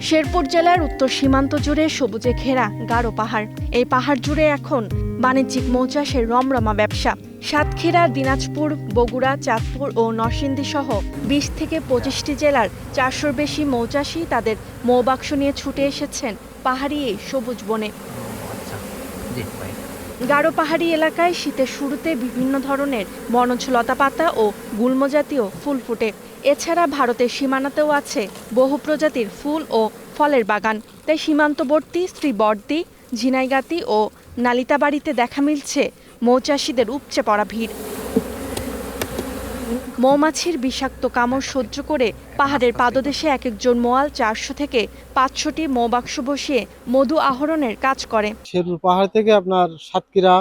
শেরপুর জেলার উত্তর সীমান্ত জুড়ে সবুজে ঘেরা গারো পাহাড়। এই পাহাড় জুড়ে এখন বাণিজ্যিক মৌচাষের রমরমা ব্যবসা। সাতক্ষীরা, দিনাজপুর, বগুড়া, চাঁদপুর ও নরসিংদী সহ ২০ থেকে ২৫টি জেলার ৪০০-র বেশি মৌচাষী তাদের মৌবাক্স নিয়ে ছুটে এসেছেন পাহাড়ি এই সবুজ বনে। গারো পাহাড়ি এলাকায় শীতের শুরুতে বিভিন্ন ধরনের বনজ লতাপাতা ও গুল্ম জাতীয় ফুল ফুটে। এছাড়া ভারতের সীমানাতেও আছে বহু প্রজাতির ফুল ও ফলের বাগান। তাই সীমান্তবর্তী শ্রীবর্দী, ঝিনাইগাতি ও নালিতাবাড়িতে দেখা মিলছে মৌচাষীদের উপচে পড়া ভিড়। মৌমাছির বিষাক্ত কামড় সহ্য করে পাহাড়ের পাদদেশে এক একজন মোয়াল ৪০০ থেকে ৫০০টি মৌবাক্স বসিয়ে মধু আহরণের কাজ করে। শেরপুর পাহাড় থেকে আপনার সাতক্ষীরা,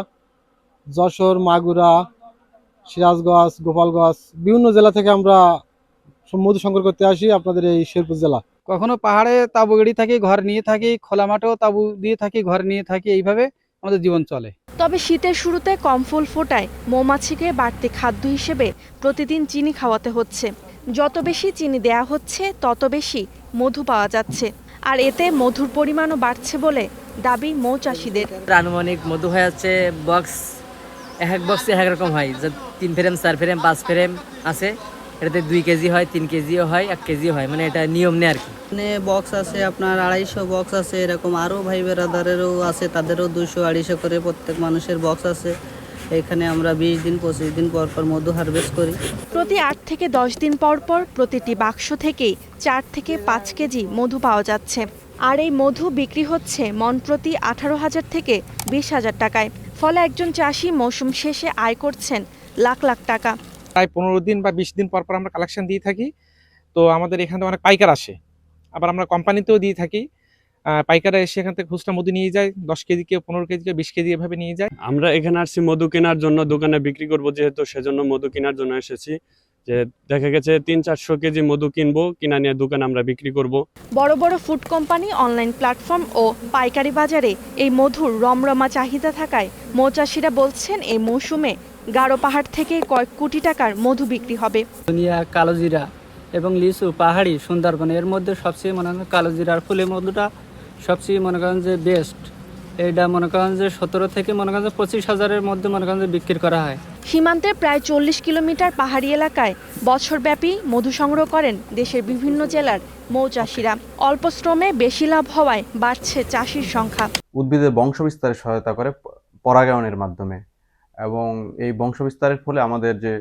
যশোর, মাগুরা, সিরাজগঞ্জ, গোপালগঞ্জ বিভিন্ন জেলা থেকে আমরা মধু সংগ্রহ করতে আসি আপনাদের এই শেরপুর জেলা। কখনো পাহাড়ে তাঁবু গেড়ে থাকি, ঘর নিয়ে থাকি, খোলা মাঠেও তাঁবু দিয়ে থাকি, ঘর নিয়ে থাকি, এইভাবে আমাদের জীবন চলে। তবে শীতের শুরুতে কম ফুল ফোটায় মৌমাছিকে বাড়তি খাদ্য হিসেবে প্রতিদিন চিনি খাওয়াতে হচ্ছে। যত বেশি চিনি দেয়া হচ্ছে তত বেশি মধু পাওয়া যাচ্ছে, আর এতে মধুর পরিমাণও বাড়ছে বলে দাবি মৌচাষীদের। আনুমানিক মধু হয়ে যাচ্ছে বক্স, এক বক্সে এক রকম হয়, 3 ফ্রেম 4 ফ্রেম 5 ফ্রেম আছে। এটাতে 2 কেজি হয়, 3 কেজিও হয়, 1 কেজিও হয়, মানে এটা নিয়ম নেই আর কি। মানে বক্স আছে আপনার 250 বক্স আছে, এরকম আরও ভাই বেরাদারেরও আছে, তাদেরও 200-250 করে প্রত্যেক মানুষের বক্স আছে। এখানে আমরা 20 দিন 25 দিন পর পর মধু হারভেস্ট করি। প্রতি 8 থেকে 10 দিন পর পর প্রতিটি বাক্স থেকেই 4 থেকে 5 কেজি মধু পাওয়া যাচ্ছে। আর এই মধু বিক্রি হচ্ছে মন প্রতি 18,000 থেকে 20,000 টাকায়। ফলে একজন চাষি মৌসুম শেষে আয় করছেন লাখ লাখ টাকা। প্রায় 15 দিন বা 20 দিন পর পর আমরা কালেকশন দিয়ে থাকি। তো আমাদের এখান থেকে অনেক পাইকার আসে, আবার আমরা কোম্পানিতেও দিয়ে থাকি। পাইকাররা এসে এখান থেকে খুচরা মধু নিয়ে যায়, 10 কেজি কেউ 15 কেজি কেউ 20 কেজি এভাবে নিয়ে যায়। আমরা এখানে আসছি মধু কেনার জন্য, দোকানে বিক্রি করব যেহেতু, সেজন্য মধু কেনার জন্য এসেছি। যে দেখা গেছে 300-400 কেজি মধু কিনবো, কিনা নিয়ে দোকানে আমরা বিক্রি করব। বড় বড় ফুড কোম্পানি, অনলাইন প্ল্যাটফর্ম ও পাইকারি বাজারে এই মধুর রমরমা চাহিদা থাকায় মৌচাষীরা বলছেন এই মৌসুমে গারো পাহাড় থেকে কয়েক কোটি টাকার মধু বিক্রি হবে। দুনিয়া, কালোজিরা এবং লিচু, পাহাড়ি, সুন্দরবন, এর মধ্যে সবচেয়ে মনে করেন কালোজিরার ফুলের মধুটা সবচেয়ে মনে করেন যে বেস্ট। এইটা মনে করেন যে 17 থেকে মনে করেন যে 25,000-এর মধ্যে মনে করেন যে বিক্রি করা হয়। সীমান্তের প্রায় 40 কিলোমিটার পাহাড়ি এলাকায় বছরব্যাপী মধু সংগ্রহ করেন দেশের বিভিন্ন জেলার মৌচাষীরা। অল্প শ্রমে বেশি লাভ হওয়ায় বাড়ছে চাষির সংখ্যা। উদ্ভিদের বংশবিস্তারে সহায়তা করে পরাগায়নের মাধ্যমে, এবং এই বংশবিস্তারের ফলে আমাদের যে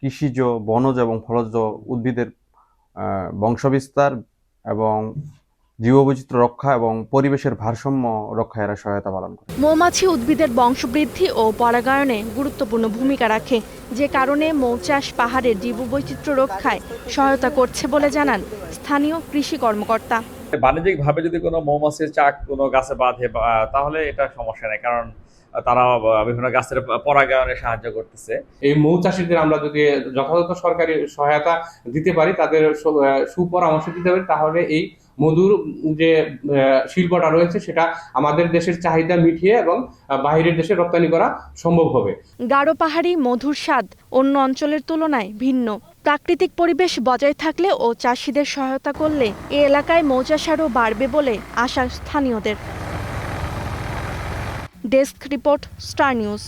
কৃষিজ, বনজ এবং ফলজ উদ্ভিদের বংশবিস্তার এবং জীববৈচিত্র্য রক্ষা এবং পরিবেশের ভারসাম্য রক্ষায় এরা সহায়তা পালন করে। মৌমাছি উদ্ভিদের বংশবৃদ্ধি ও পরাগায়নে গুরুত্বপূর্ণ ভূমিকা রাখে, যে কারণে মৌচাষ পাহাড়ের জীববৈচিত্র্য রক্ষায় সহায়তা করছে বলে জানান স্থানীয় কৃষি কর্মকর্তা। বাণিজ্যিকভাবে যদি কোনো মৌমাছির চাক কোনো গাছে বাঁধে তাহলে এটা সমস্যা নেই, কারণ তারা বিভিন্ন গাছের পরাগায়নে সাহায্য করতেছে। এই মৌচাষীদের আমরা যদি যথাযথ সরকারি সহায়তা দিতে পারি, তাদের সুপরামর্শ দিতে পারি, তাহলে এই মধুর যে শিল্পটা রয়েছে সেটা আমাদের দেশের চাহিদা মিটিয়ে এবং বাইরের দেশে রপ্তানি করা সম্ভব হবে। গারো পাহাড়ি মধুর স্বাদ অন্য অঞ্চলের তুলনায় ভিন্ন। প্রাকৃতিক পরিবেশ বজায় থাকলে ও চাষিদের সহায়তা করলে এ এলাকায় মৌচাষ আরও বাড়বে বলে আশা স্থানীয়দের। Desk report, star news.